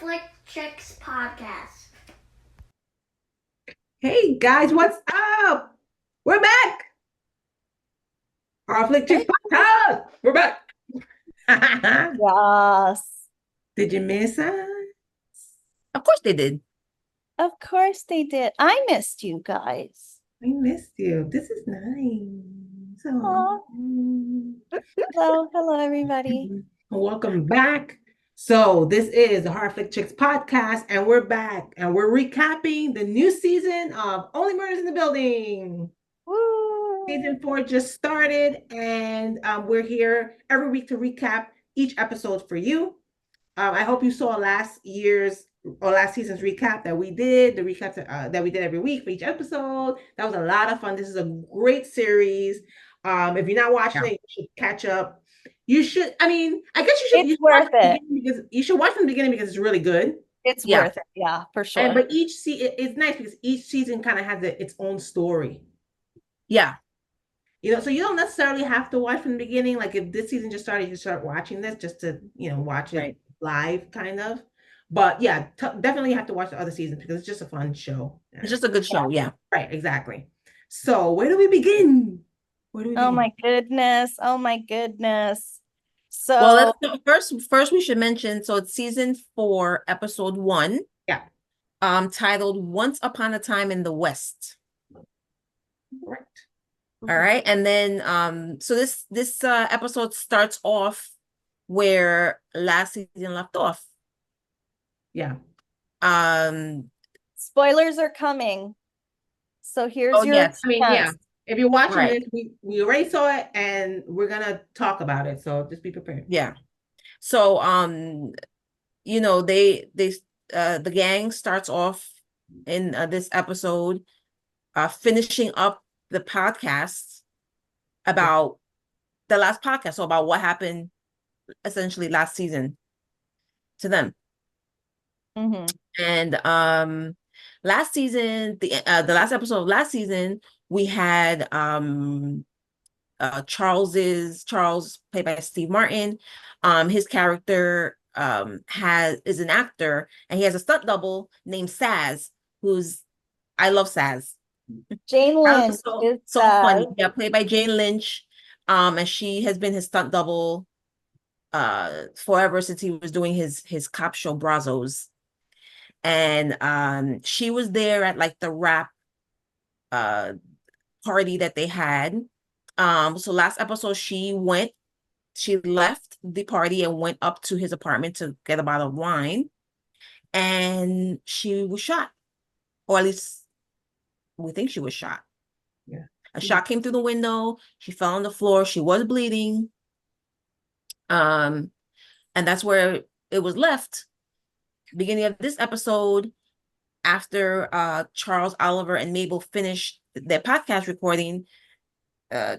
Flick Chicks podcast. Hey guys, what's up? We're back. Our Flick Chick podcast. We're back. Yes, Did you miss us? Of course they did. of course they did. I missed you guys. We missed you. This is nice. Aw. Hello, everybody. Welcome back. So this is the Heart Flick Chicks podcast, and we're back, and we're recapping the new season of Only Murders in the Building. Woo! Season 4 just started, and we're here every week to recap each episode for you. I hope you saw last season's recap that we did, the recap that we did every week for each episode. That was a lot of fun. This is a great series. If you're not watching it, you should catch up. You should, I guess you should. It's worth it. Because you should watch from the beginning because it's really good. It's worth it. Yeah, for sure. But it's nice because each season kind of has its own story. Yeah. So you don't necessarily have to watch from the beginning. Like if this season just started, you start watching this just to, watch it live kind of. But yeah, definitely have to watch the other seasons because it's just a fun show. It's just a good show. Yeah. Right. Exactly. So where do we begin? Oh my goodness. Oh my goodness. So well, first we should mention, so it's season 4, episode 1. Yeah. Titled Once Upon a Time in the West. Right. All right. And then so this episode starts off where last season left off. Yeah. Spoilers are coming. So here's your yes. Yeah. If you're watching this, we already saw it and we're gonna talk about it. So just be prepared. Yeah. So the gang starts off in this episode finishing up the podcast about the last podcast, so about what happened essentially last season to them. Mm-hmm. And last season, the last episode of last season, we had Charles, played by Steve Martin. His character is an actor, and he has a stunt double named Sazz, I love Sazz. Jane Lynch is so funny. Yeah, played by Jane Lynch. And she has been his stunt double forever since he was doing his cop show Brazos. And she was there at like the rap party that they had. So last episode she left the party and went up to his apartment to get a bottle of wine, and she was shot, or at least we think she was shot. Yeah. A shot came through the window. She fell on the floor. She was bleeding. And that's where it was left. Beginning of this episode, after Charles, Oliver, and Mabel finished their podcast recording,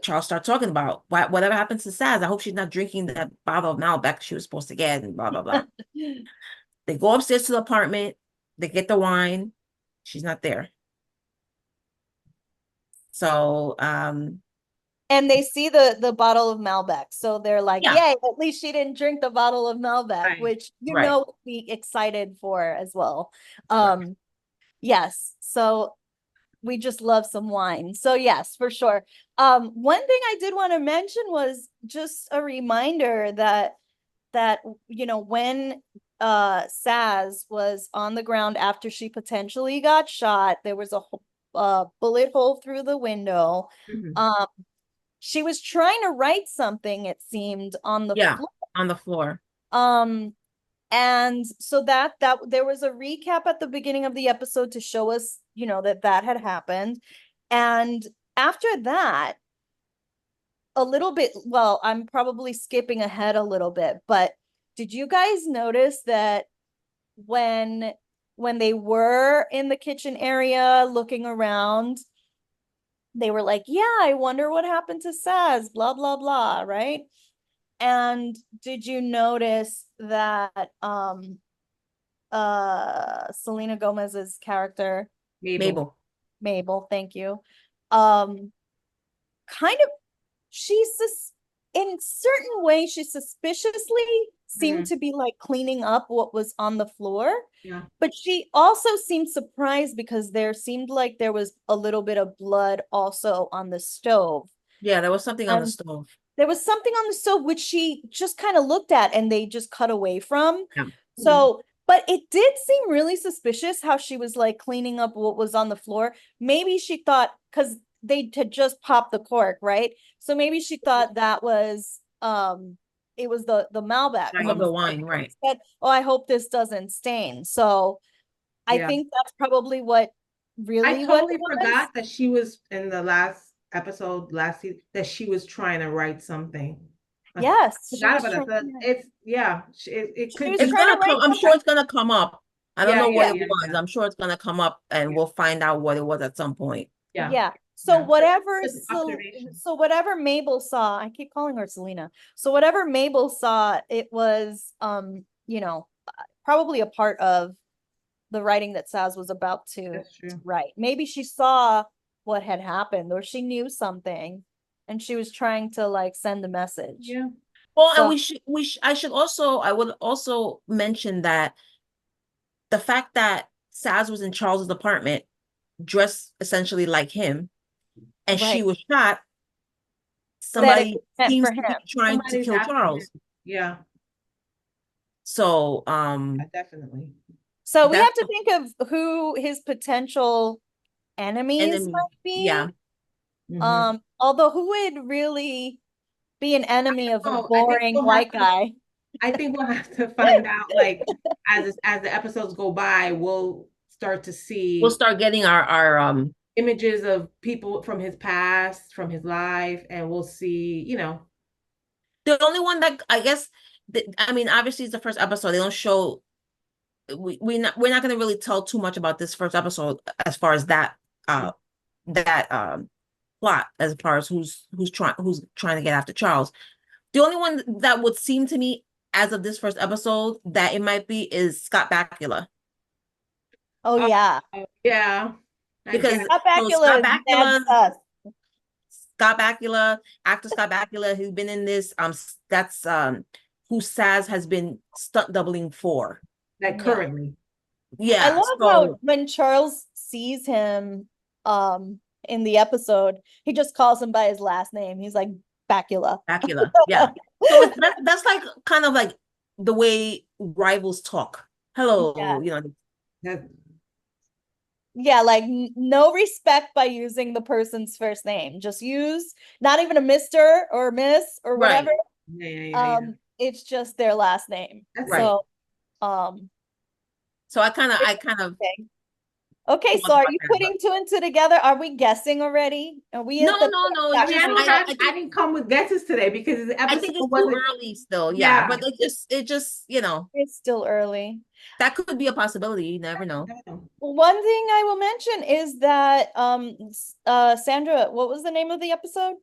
Charles started talking about whatever happens to Sazz. I hope she's not drinking that bottle of Malbec she was supposed to get, and blah, blah, blah. They go upstairs to the apartment. They get the wine. She's not there. So, and they see the bottle of Malbec. So they're like, yay, at least she didn't drink the bottle of Malbec, which be excited for as well. Yes. So we just love some wine. So yes, for sure. One thing I did want to mention was just a reminder that when Sazz was on the ground after she potentially got shot, there was a bullet hole through the window. Mm-hmm. She was trying to write something, it seemed, on the floor. On the floor. And so that there was a recap at the beginning of the episode to show us, that had happened. And after that, a little bit, well, I'm probably skipping ahead a little bit, but did you guys notice that when they were in the kitchen area looking around, they were like, yeah, I wonder what happened to Sazz, blah, blah, blah, right? And did you notice that Selena Gomez's character, Mabel, thank you, kind of, in certain way, she suspiciously seemed to be like cleaning up what was on the floor. Yeah. But she also seemed surprised because there seemed like there was a little bit of blood also on the stove. Yeah, there was something on the stove. There was something on the stove which she just kind of looked at and they just cut away from. Yeah. So, but it did seem really suspicious how she was like cleaning up what was on the floor. Maybe she thought, because they had just popped the cork, right? So maybe she thought that was it was the Malbec Of the wine, right? Said, oh, I hope this doesn't stain. So I think that's probably what really I totally forgot that she was in the last episode last season, that she was trying to write something. Yes, I forgot about that. It's it could. It's gonna come. I'm sure it's gonna come up. I don't know what it was. Yeah. I'm sure it's gonna come up, and we'll find out what it was at some point. Yeah. So whatever, So whatever Mabel saw, I keep calling her Selena. So whatever Mabel saw, it was, you know, probably a part of the writing that Sazz was about to write. Maybe she saw what had happened, or she knew something, and she was trying to like send a message. Yeah. Well, and I would also mention that the fact that Sazz was in Charles's apartment, dressed essentially like him, and she was shot, somebody seems to be trying to kill Charles. Yeah. So definitely. So we have to think of who his potential enemies might be. Yeah. Although who would really be an enemy of a boring white guy? I think we'll have to find out, like, as the episodes go by, we'll start to see. We'll start getting our images of people from his past, from his life, and we'll see, you know. The only one that I guess, I mean, obviously it's the first episode. They don't show. We're not going to really tell too much about this first episode as far as that plot, as far as who's trying to get after Charles. The only one that would seem to me as of this first episode that it might be is Scott Bakula. Oh yeah. Yeah. Because Scott Bakula, actor Scott Bakula, who's been in this, that's who Sazz has been stunt doubling for. Like currently. Yeah. I love how when Charles sees him in the episode, he just calls him by his last name. He's like Bakula. Bakula, yeah. So that's like kind of like the way rivals talk. Hello, you know. Yeah, like no respect by using the person's first name. Just use not even a Mr. or Miss or whatever. Yeah. It's just their last name. That's so so I kind of okay, so are you putting two and two together? Are we guessing already? Are we no. I didn't come with guesses today because the episode I think it's too early still. Yeah, but it just you know, it's still early. That could be a possibility. You never know. One thing I will mention is that Sandra, what was the name of the episode?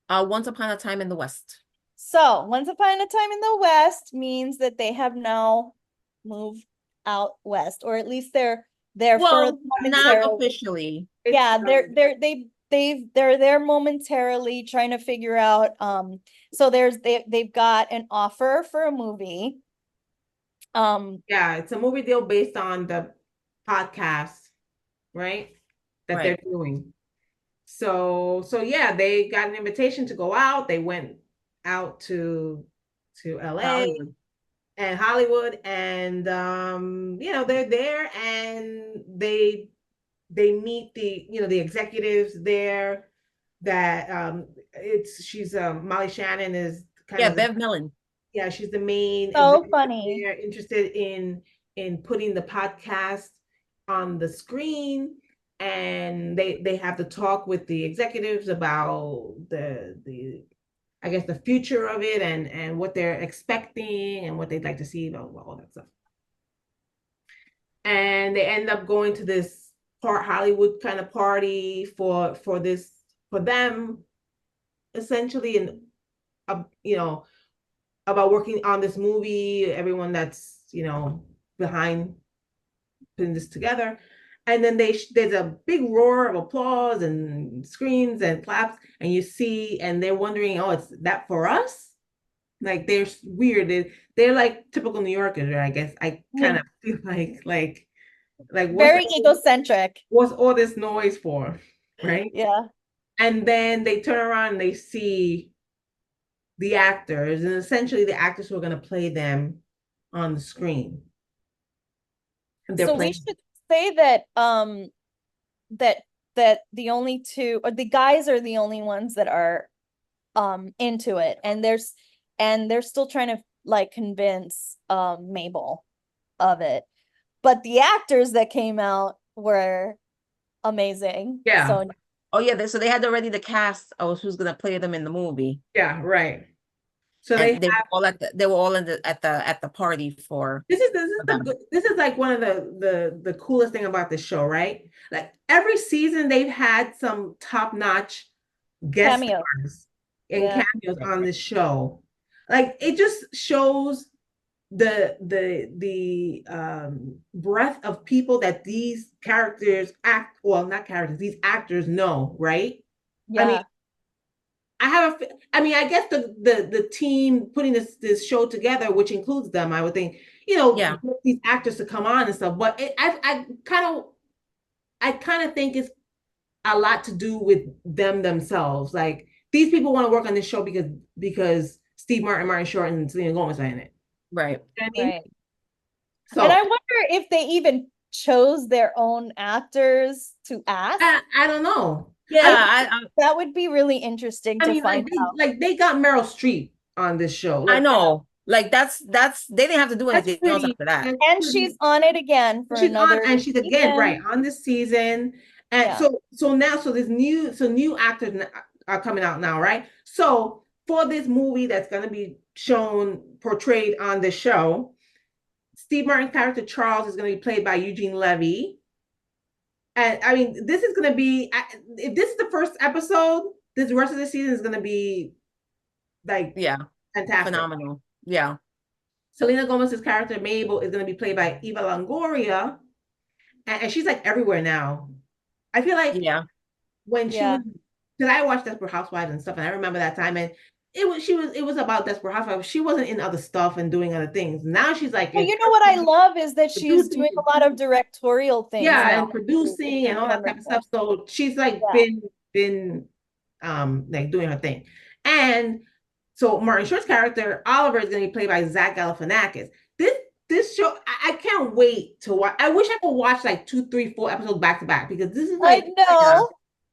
Once Upon a Time in the West. So Once Upon a Time in the West means that they have now moved out west, or at least they're not officially. Yeah, they're there momentarily trying to figure out. So they've got an offer for a movie. Yeah, it's a movie deal based on the podcast, right? That they're doing. So yeah, they got an invitation to go out. They went out to LA and Hollywood, and you know, they're there and they meet the executives there. That she's Molly Shannon is Bev Mellon. Yeah, she's the main. So funny. They're interested in putting the podcast on the screen, and they have to talk with the executives about the I guess the future of it and what they're expecting and what they'd like to see, all that stuff. And they end up going to this Hollywood kind of party for them, essentially, and you know, about working on this movie, everyone that's, you know, behind putting this together. And then there's a big roar of applause and screams and claps, and you see, and they're wondering, oh, it's that for us? Like they're weird. They're like typical New Yorkers, right? I guess I kind of feel like very egocentric. What's all this noise for, right? Yeah. And then they turn around and they see the actors, and essentially the actors who are going to play them on the screen. So we should say that that the only two, or the guys are the only ones that are into it, and they're still trying to like convince Mabel of it, but the actors that came out were amazing. Yeah. So oh yeah, so they had already the cast of who's gonna play them in the movie. Yeah, right. So they were all at the party for this is like one of the coolest thing about the show, right? Like every season they've had some top-notch guest stars and cameos on this show. Like it just shows the breadth of people that these characters these actors know, right? yeah. I mean, I guess the team putting this show together, which includes them, I would think, these actors to come on and stuff. But I kind of think it's a lot to do with them themselves. Like these people want to work on this show because Steve Martin, Martin Short, and Selena Gomez are in it. Right. You know what I mean? Right. So, and I wonder if they even chose their own actors to ask. I don't know. Yeah, that would be really interesting to find out. Like they got Meryl Streep on this show. Like, I know. Like that's they didn't have to do anything else after that. And she's on it again for another. And she's again right on this season. And so now there's new actors are coming out now, right? So for this movie that's going to be portrayed on the show, Steve Martin's character Charles is going to be played by Eugene Levy. And I mean, this is going to be, if this is the first episode, this rest of the season is going to be like, fantastic. Phenomenal. Yeah. Selena Gomez's character Mabel is going to be played by Eva Longoria. And she's like everywhere now. I feel like when she was, because I watched Desperate Housewives and stuff, and I remember that time, and it was about Desperate Housewives. She wasn't in other stuff and doing other things. Now she's like, well, you know what I love is that she's doing a lot of directorial things. Yeah, and producing and all that type of stuff. So she's like been like doing her thing. And so Martin Short's character Oliver is going to be played by Zach Galifianakis. This show, I can't wait to watch. I wish I could watch like 2, 3, 4 episodes back to back, because this is like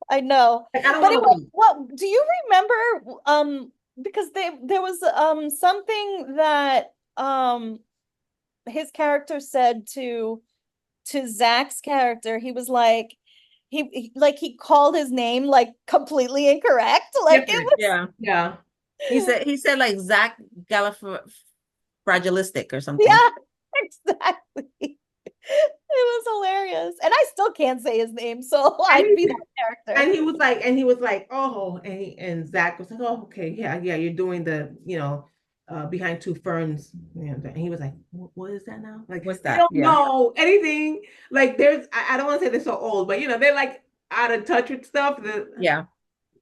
I know. Like, I don't but it was, what do you remember? Because there was something that his character said to Zach's character. He was like, he called his name like completely incorrect. Like it was, He said like Zach Galifianakis or something. Yeah, exactly. It was hilarious, and I still can't say his name, so I'd be that character. And he was like, oh, and Zach was like, oh, okay, yeah, you're doing the, behind two ferns, and he was like, what is that now? Like, what's that? I don't know anything. Like, I don't want to say they're so old, but they're like out of touch with stuff.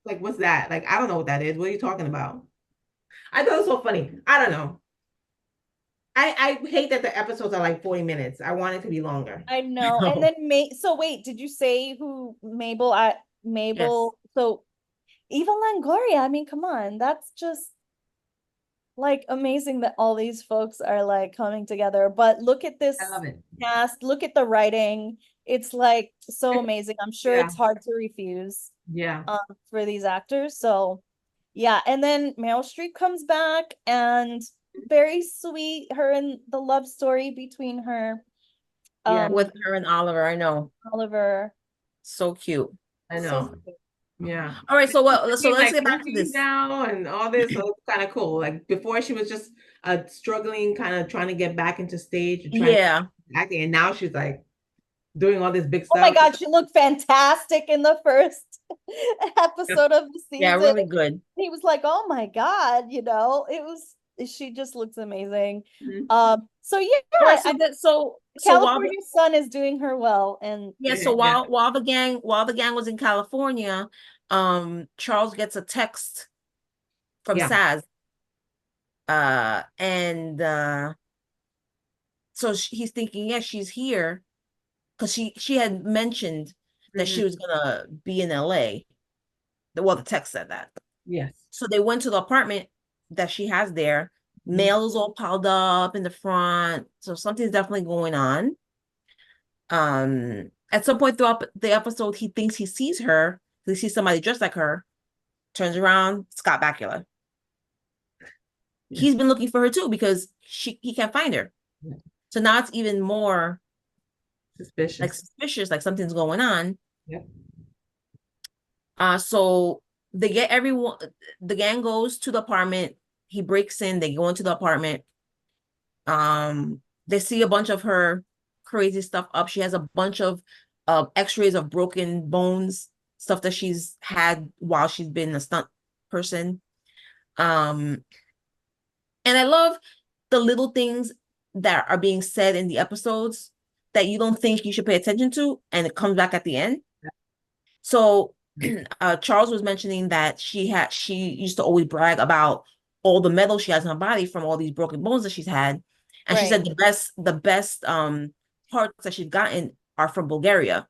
Like, what's that? Like, I don't know what that is. What are you talking about? I thought it was so funny. I don't know. I hate that the episodes are like 40 minutes. I want it to be longer. I know. And then so wait, did you say who Mabel? Yes. So Eva Longoria, I mean, come on. That's just like amazing that all these folks are like coming together. But look at this cast, look at the writing. It's like so amazing. I'm sure it's hard to refuse. Yeah. For these actors. So yeah. And then Meryl Streep comes back, and very sweet, her and the love story between her with her and Oliver. I know Oliver, so cute. I know. Yeah. All right, so let's get back to this now and all this. So it's kind of cool. Like before, she was just struggling, kind of trying to get back into stage and acting, and now she's like doing all this big stuff. Oh my God, she looked fantastic in the first episode of the season. Yeah, really good. He was like, oh my God, she just looks amazing. Mm-hmm. So California Sun is doing her well, and so while the gang was in California, Charles gets a text from Sazz, So he's thinking, yeah, she's here because she had mentioned that she was gonna be in LA. Well, the text said that. Yes. So they went to the apartment that she has there. Mail is all piled up in the front. So something's definitely going on. At some point throughout the episode, he thinks he sees her. He sees somebody dressed like her. Turns around, Scott Bakula. He's been looking for her too because he can't find her. Yeah. So now it's even more suspicious, like something's going on. Yep. So they get everyone. The gang goes to the apartment. He breaks in. They go into the apartment. They see a bunch of her crazy stuff up. She has a bunch of x-rays of broken bones, stuff that she's had while she's been a stunt person. And I love the little things that are being said in the episodes that you don't think you should pay attention to, and it comes back at the end. So Charles was mentioning that she used to always brag about all the metal she has in her body from all these broken bones that she's had. And she said the best parts that she's gotten are from Bulgaria.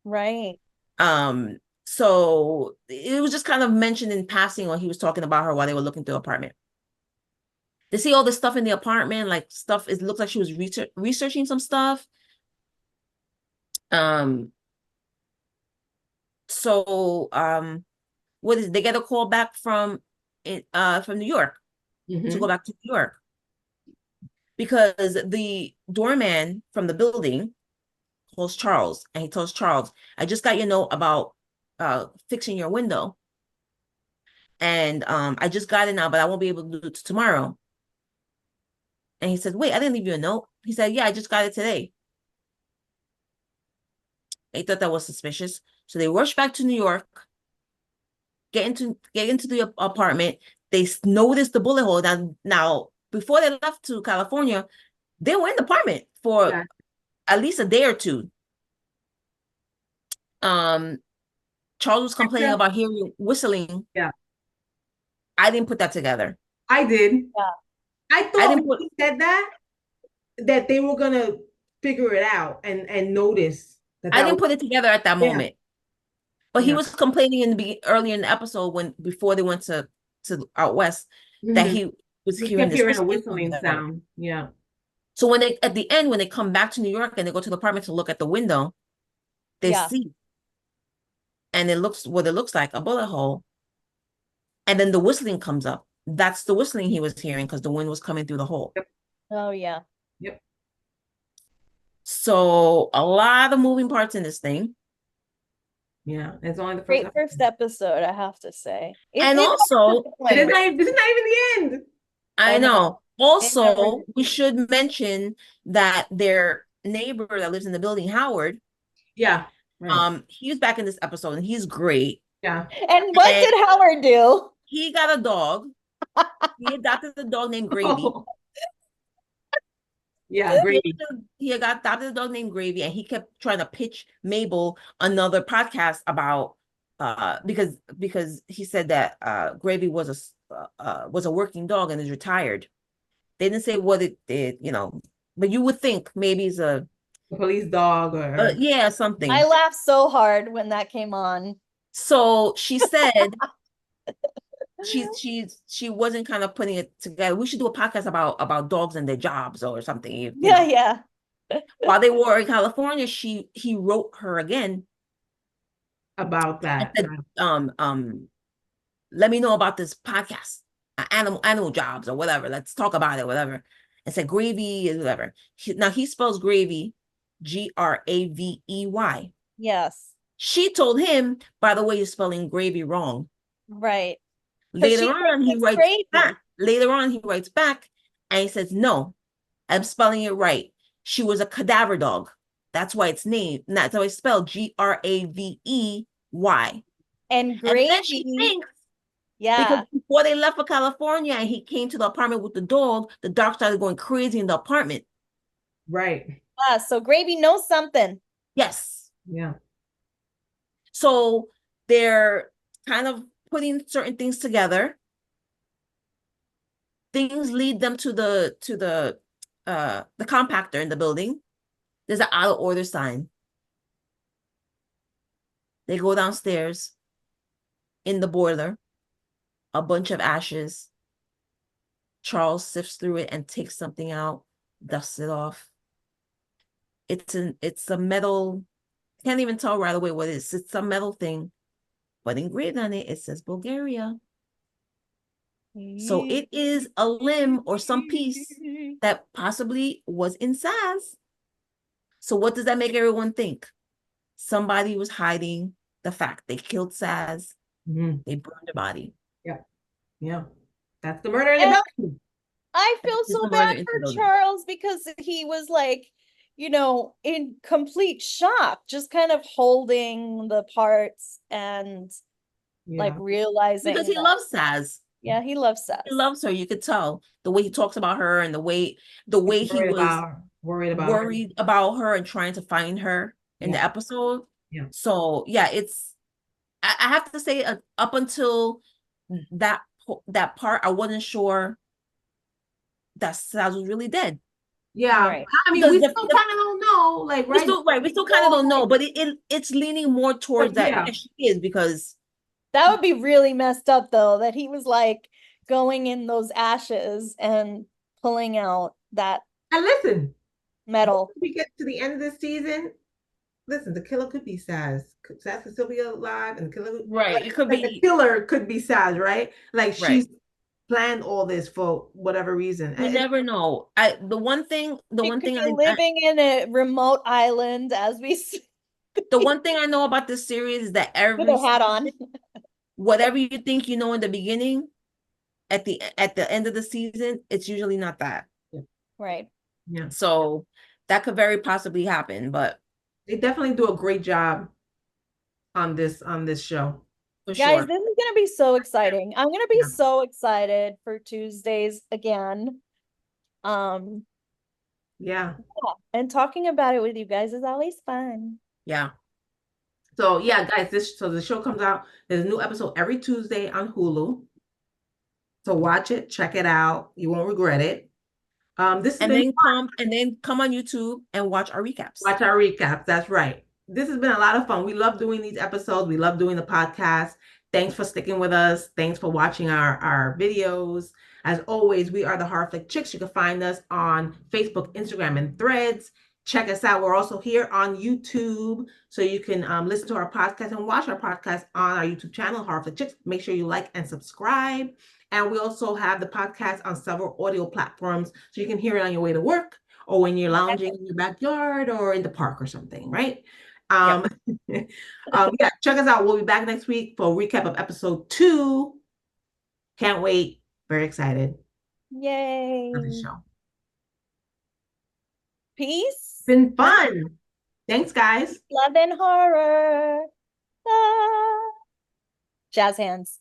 Right. So it was just kind of mentioned in passing when he was talking about her while they were looking through the apartment. They see all this stuff in the apartment, like stuff, it looks like she was researching some stuff. So they get a call back from New York to go back to New York because the doorman from the building calls Charles, and he tells Charles, I just got your note about fixing your window, and I just got it now, but I won't be able to do it tomorrow. And he says, wait, I didn't leave you a note. He said, yeah, I just got it today. They thought that was suspicious, so they rush back to New York, get into the apartment. They noticed the bullet hole. Now before they left to California, they were in the apartment for at least a day or two. Charles was complaining about hearing whistling. Yeah. I didn't put that together. I did. Yeah. I thought when he said that they were gonna figure it out and notice that. I didn't put it together at that moment. But he was complaining early in the episode before they went to out west that he was hearing a whistling sound. Yeah. So when at the end, when they come back to New York and they go to the apartment to look at the window, they see, and it looks like a bullet hole. And then the whistling comes up. That's the whistling he was hearing because the wind was coming through the hole. Yep. Oh yeah. Yep. So a lot of moving parts in this thing. Yeah, it's only the first episode, I have to say. And also, this is not even the end. I know. Also, we should mention that their neighbor that lives in the building, Howard. Yeah. Right. He was back in this episode, and he's great. Yeah. And what did Howard do? He got a dog. He adopted a dog named Gravy. Oh. Yeah, Gravy. He adopted a dog named Gravy, and he kept trying to pitch Mabel another podcast about because he said that Gravy was a working dog and is retired. They didn't say what it did, but you would think maybe it's a police dog or something. I laughed so hard when that came on. So she said she wasn't kind of putting it together. We should do a podcast about dogs and their jobs or something. Yeah. While they were in California, he wrote her again about that. Said, let me know about this podcast, animal jobs or whatever. Let's talk about it, whatever. And said Gravy is whatever. Now he spells Gravy, Gravey. Yes. She told him, by the way, you're spelling gravy wrong. Right. Later on, he writes back and he says, no, I'm spelling it right. She was a cadaver dog. That's why it's named. That's how it's spelled, Gravey. And Gravy. And then she thinks, because before they left for California and he came to the apartment with the dog started going crazy in the apartment. Right. Yeah, so Gravy knows something. Yes. Yeah. So they're kind of putting certain things together. things lead them to the compactor in the building. There's an out of order sign. They go downstairs. In the boiler, a bunch of ashes. Charles sifts through it and takes something out, dusts it off. It's a metal, can't even tell right away what it is. It's a metal thing, but engraved on it, it says Bulgaria. So it is a limb or some piece that possibly was in Sazz. So what does that make everyone think? Somebody was hiding the fact they killed Sazz. They burned the body. Yeah. That's the murder in the building. I feel so bad for Charles because he was like, in complete shock, just kind of holding the parts and like realizing because he loves Sazz. Yeah, he loves Sazz. He loves her. You could tell the way he talks about her and the way he was worried about her and trying to find her in the episode. Yeah. So yeah, I have to say up until that part, I wasn't sure that Sazz was really dead. Yeah, right. I mean, we still kind of don't know, like, right? We still kind of don't know, but it's leaning more towards that. Yeah, she is, because that would be really messed up, though, that he was like going in those ashes and pulling out that. And listen, metal. We get to the end of this season. Listen, the killer could be Sazz. Sazz could still be alive, and the killer, it could be the killer could be Sazz, right? Like she's planned all this for whatever reason. You never know. The one thing living in a remote island as we see. The one thing I know about this series is that with a hat on, whatever you think you know in the beginning, at the end of the season, it's usually not that. Right. Yeah. So that could very possibly happen, but they definitely do a great job on this show. For Guys, sure. This is gonna be so exciting. I'm gonna be so excited for Tuesdays again. Yeah. And talking about it with you guys is always fun. Yeah. So yeah, guys, the show comes out. There's a new episode every Tuesday on Hulu. So watch it, check it out. You won't regret it. Then come on YouTube and watch our recaps. Watch our recaps. That's right. This has been a lot of fun. We love doing these episodes. We love doing the podcast. Thanks for sticking with us. Thanks for watching our videos. As always, we are the Horror Flick Chicks. You can find us on Facebook, Instagram, and Threads. Check us out. We're also here on YouTube, so you can listen to our podcast and watch our podcast on our YouTube channel, Horror Flick Chicks. Make sure you like and subscribe. And we also have the podcast on several audio platforms, so you can hear it on your way to work or when you're lounging in your backyard or in the park or something, right? Yeah, check us out. We'll be back next week for a recap of episode 2. Can't wait. Very excited. Yay. For the show. Peace. Been fun. Thanks, guys. Love and horror. Jazz hands.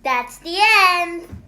That's the end.